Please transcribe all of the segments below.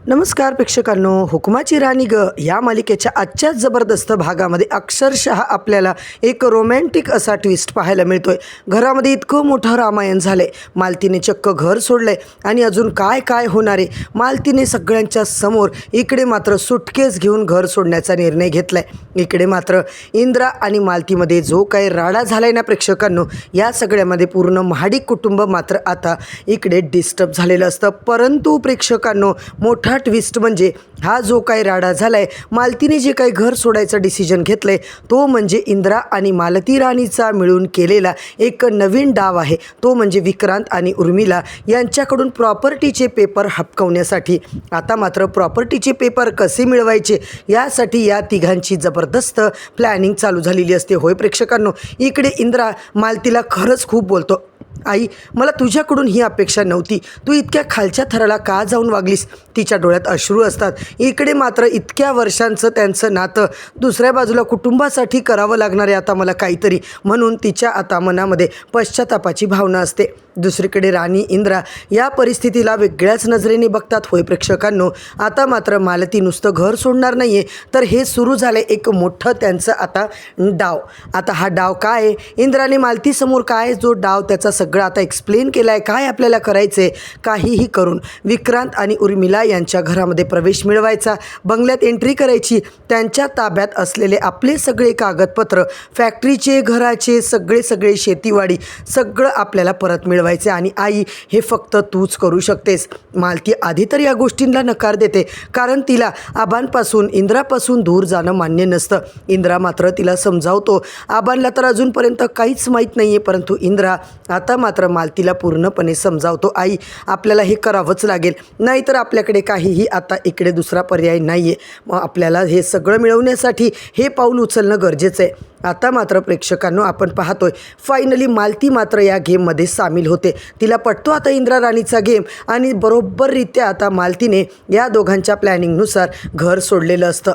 नमस्कार प्रेक्षकांनो, हुकुमाची राणी ग या मालिकेच्या आजच्या जबरदस्त भागामध्ये अक्षरशः आपल्याला एक रोमॅन्टिक असा ट्विस्ट पाहायला मिळतोय। घरामध्ये इतकं मोठं रामायण झालंय, मालतीने चक्क घर सोडलंय आणि अजून काय काय होणार आहे। मालतीने सगळ्यांच्या समोर इकडे मात्र सुटकेस घेऊन घर सोडण्याचा निर्णय घेतलाय। इकडे मात्र इंद्रा आणि मालतीमध्ये जो काही राडा झालाय ना प्रेक्षकांनो, या सगळ्यामध्ये पूर्ण महाडिक कुटुंब मात्र आता इकडे डिस्टर्ब झालेलं असतं। परंतु प्रेक्षकांनो, मोठा ट्विस्ट म्हणजे हा जो काही राडा झालाय, मालतीने जे काही घर सोडायचं डिसिजन घेतलंय तो म्हणजे इंद्रा आणि मालती राणीचा मिळून केलेला एक नवीन डाव आहे। तो म्हणजे विक्रांत आणि उर्मिला यांच्याकडून प्रॉपर्टीचे पेपर हटकवण्यासाठी। आता मात्र प्रॉपर्टीचे पेपर कसे मिळवायचे यासाठी या तिघांची जबरदस्त प्लॅनिंग चालू झालेली असते। होय प्रेक्षकांनो, इकडे इंद्रा मालतीला खरंच खूप बोलतो, आई मला तुझ्याकडून ही अपेक्षा नव्हती, तू इतक्या खालच्या थराला का जाऊन वागलीस। तिच्या डोळ्यात अश्रू असतात। इकडे मात्र इतक्या वर्षांचं त्यांचं नातं, दुसऱ्या बाजूला कुटुंबासाठी करावं लागणार आहे आता मला काहीतरी, म्हणून तिच्या आता मनामध्ये पश्चातापाची भावना असते। दुसरीकडे राणी इंद्रा या परिस्थितीला वेगळ्याच नजरेने बघतात। होय प्रेक्षकांनो, आता मात्र मालती नुसतं घर सोडणार नाही आहे, तर हे सुरू झालं एक मोठं त्यांचं आता डाव। आता हा डाव काय आहे, इंद्राने मालतीसमोर काय जो डाव त्याचा सगळं आता एक्सप्लेन केला आहे। काय आपल्याला करायचं आहे, काहीही करून विक्रांत आणि उर्मिला यांच्या घरामध्ये प्रवेश मिळवायचा, बंगल्यात एंट्री करायची, त्यांच्या ताब्यात असलेले आपले सगळे कागदपत्र, फॅक्टरीचे, घराचे, सगळे शेतीवाडी सगळं आपल्याला परत मिळवायचे आणि आई हे फक्त तूच करू शकतेस। मालती आधी तर या गोष्टींना नकार देते, कारण तिला आबांपासून, इंद्रापासून दूर जाणं मान्य नसतं। इंद्रा मात्र तिला समजावतो, आबांना तर अजूनपर्यंत काहीच माहीत नाही आहे, परंतु इंद्रा आता मात्र मालतीला पूर्णपणे समजावतो, आई आपल्याला हे करावंच लागेल, नाहीतर आपल्याकडे काहीही आता इकडे दुसरा पर्याय नाही आहे। मग आपल्याला हे सगळं मिळवण्यासाठी हे पाऊल उचलणं गरजेचं आहे। आता मात्र प्रेक्षकांनो, आपण पाहतोय फायनली मालती मात्र या गेममध्ये सामील होते। तिला पटतो आता इंद्रा राणीचा गेम आणि बरोबररित्या आता मालतीने या दोघांच्या प्लॅनिंगनुसार घर सोडलेलं असतं।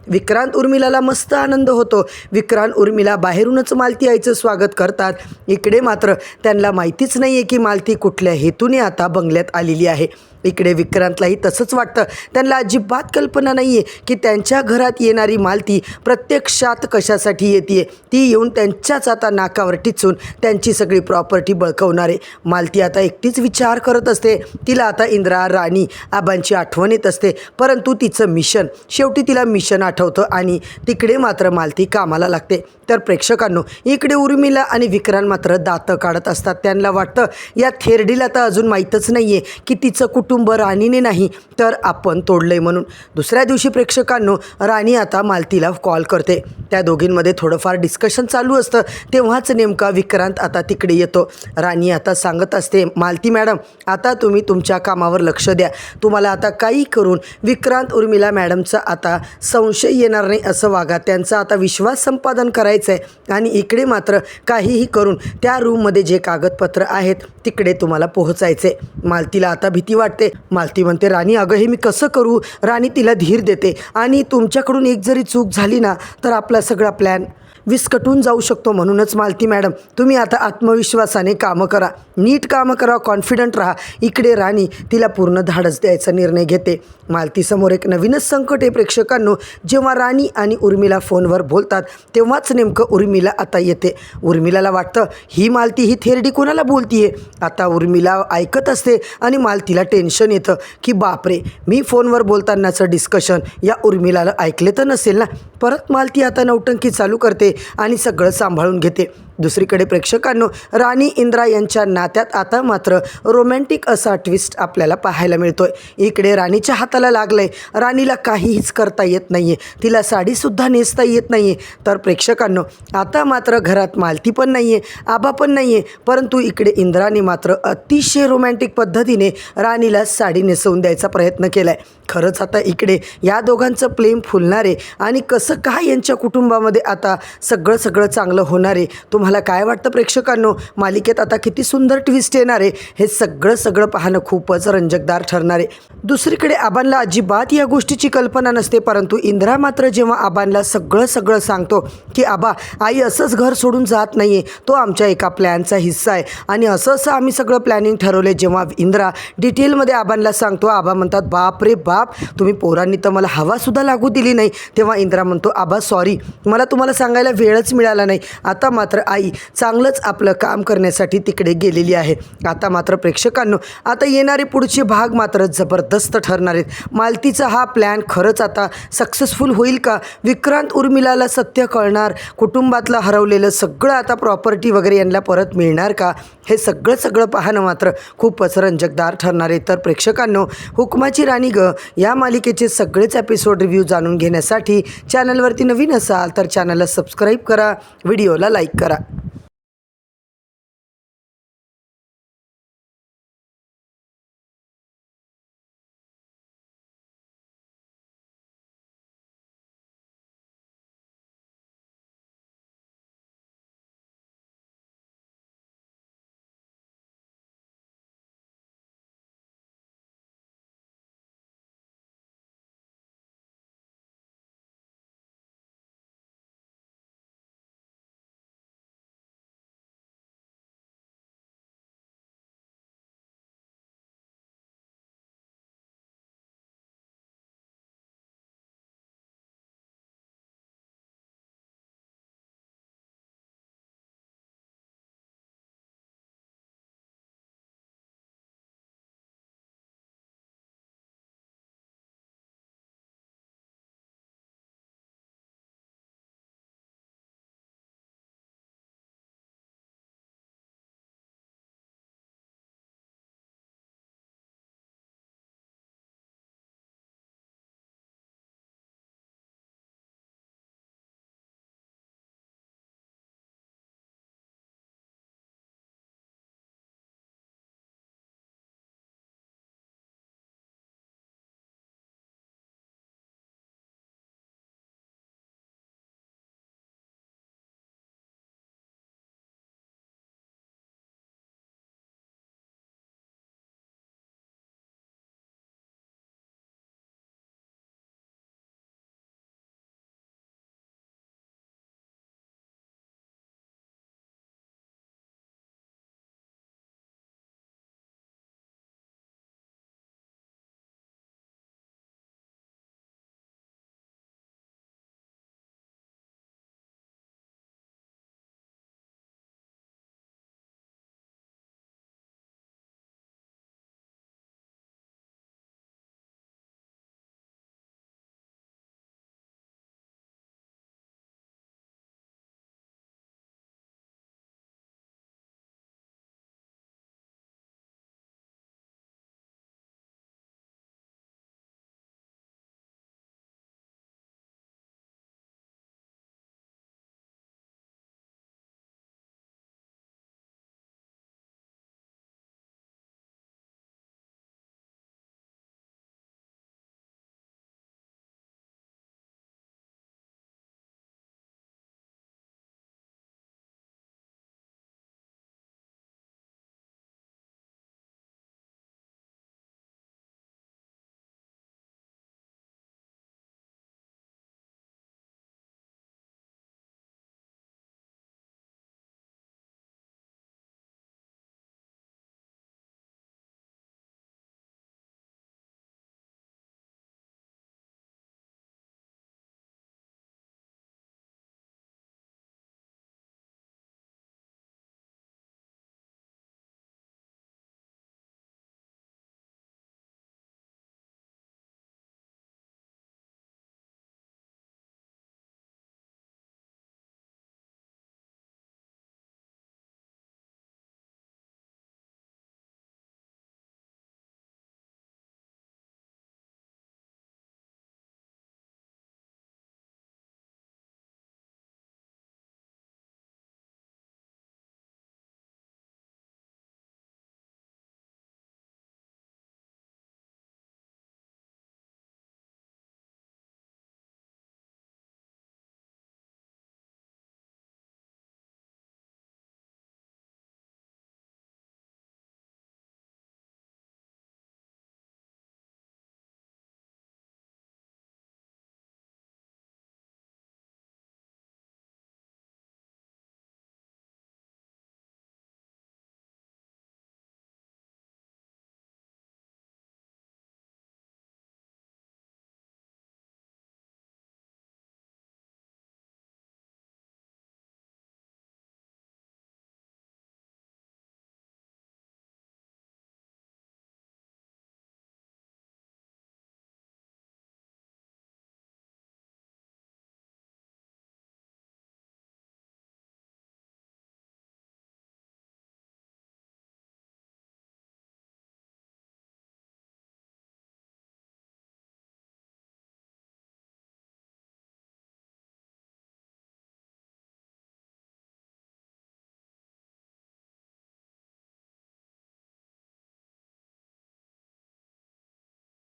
विक्रांत उर्मिलाला मस्त आनंद होतो। विक्रांत उर्मिला बाहेरूनच मालती आईचं स्वागत करतात। इकडे मात्र त्यांना माहितीच नाही आहे की मालती कुठल्या हेतूने आता बंगल्यात आलेली आहे। इकडे विक्रांतलाही तसंच वाटतं, त्यांना अजिबात कल्पना नाही आहे की त्यांच्या घरात येणारी मालती प्रत्यक्षात कशासाठी येते। ती येऊन त्यांच्याच आता नाकावर टिचून त्यांची सगळी प्रॉपर्टी बळकवणार आहे। मालती आता एकटीच विचार करत असते, तिला आता इंद्रा, राणी, आबांची आठवण येत असते, परंतु तिचं मिशन, शेवटी तिला मिशन आठवतं आणि तिकडे मात्र मालती कामाला लागते। तर प्रेक्षकांनो, इकडे उर्मिला आणि विक्रांत मात्र दातं काढत असतात। त्यांना वाटतं या थेरडीला तर अजून माहीतच नाही आहे की तिचं कुटुंब राणीने नाही तर आपण तोडलंय म्हणून। दुसऱ्या दिवशी प्रेक्षकांनो, राणी आता मालतीला कॉल करते। त्या दोघींमध्ये थोडंफार डिस्कशन चालू असतं, तेव्हाच नेमका विक्रांत आता तिकडे येतो। राणी आता सांगत असते, मालती मॅडम आता तुम्ही तुमच्या कामावर लक्ष द्या, तुम्हाला आता काही करून विक्रांत उर्मिला मॅडमचा आता संशय येणार नाही असं वागा, त्यांचा आता विश्वास संपादन करायचं आहे आणि इकडे मात्र काहीही करून त्या रूममध्ये जे कागदपत्र आहेत तिकडे तुम्हाला पोहोचायचे। मालतीला आता भीती वाटते। मालती म्हणते, राणी अगं हे मी कसं करू। राणी तिला धीर देते आणि तुमच्याकडून एक जरी चूक झाली ना तर आपला सगळा प्लॅन विस्कटून जाऊ शकतो, म्हणूनच मालती मॅडम तुम्ही आता आत्मविश्वासाने कामं करा, नीट कामं करा, कॉन्फिडंट राहा। इकडे राणी तिला पूर्ण धाडस द्यायचा निर्णय घेते। मालतीसमोर एक नवीनच संकट आहे प्रेक्षकांनो। जेव्हा राणी आणि उर्मिला फोनवर बोलतात तेव्हाच नेमकं उर्मिला आता येते। उर्मिलाला वाटतं ही मालती ही थेरडी कोणाला बोलतीये। आता उर्मिला ऐकत असते आणि मालतीला टेन्शन येतं की बापरे, मी फोनवर बोलतानाचं डिस्कशन या उर्मिलाला ऐकले तर नसेल ना। परत मालती आता नौटंकी चालू करते आणि सगळं सांभाळून घेते। दुसरीकडे प्रेक्षकांनो, राणी इंद्रा यांच्या नात्यात आता मात्र रोमॅन्टिक असा ट्विस्ट आपल्याला पाहायला मिळतोय। इकडे राणीच्या हाताला लागलंय, राणीला काहीच करता येत नाहीये, तिला साडीसुद्धा नेसता येत नाहीये। तर प्रेक्षकांनो, आता मात्र घरात मालती पण नाहीये, आबा पण नाहीये, परंतु इकडे इंद्राने मात्र अतिशय रोमॅन्टिक पद्धतीने राणीला साडी नेसवून द्यायचा प्रयत्न केलाय। खरंच आता इकडे या दोघांचं प्रेम फुलणार आहे आणि कसं काय यांच्या कुटुंबामध्ये आता सगळं चांगलं होणार आहे तुम्हाला काय वाटतं प्रेक्षकांनो, मालिकेत आता किती सुंदर ट्विस्ट येणार आहे हे सगळं पाहणं खूपच रंजकदार ठरणार आहे. दुसरीकडे आबांना अजिबात या गोष्टीची कल्पना नसते, परंतु इंद्रा मात्र जेव्हा आबांना सगळं सांगतो की आबा, आई असंच घर सोडून जात नाही आहे, तो आमच्या एका प्लॅनचा हिस्सा आहे आणि असं आम्ही सगळं प्लॅनिंग ठरवले. जेव्हा इंद्रा डिटेलमध्ये आबांना सांगतो, आबा म्हणतात बाप रे बाप, तुम्ही पोरांनी तर मला हवासुद्धा लागू दिली नाही. तेव्हा इंद्रा म्हणतो, आबा सॉरी, मला तुम्हाला सांगायला वेळच मिळाला नाही. आता मात्र आई चांगलंच आपलं काम करण्यासाठी तिकडे गेलेली आहे. आता मात्र प्रेक्षकांनो, आता येणारे पुढचे भाग मात्र जबरदस्त ठरणार आहेत. मालतीचा हा प्लॅन खरंच आता सक्सेसफुल होईल का? विक्रांत उर्मिलाला सत्य कळणार? कुटुंबातलं हरवलेलं सगळं आता प्रॉपर्टी वगैरे यांना परत मिळणार का? हे सगळं पाहणं मात्र खूपच रंजकदार ठरणार आहे. तर प्रेक्षकांनो, हुकमाची राणी ग या मालिकेचे सगळेच एपिसोड रिव्ह्यू जाणून घेण्यासाठी चॅनलवरती नवीन असाल तर चॅनलला सबस्क्राईब करा, व्हिडिओला लाईक करा.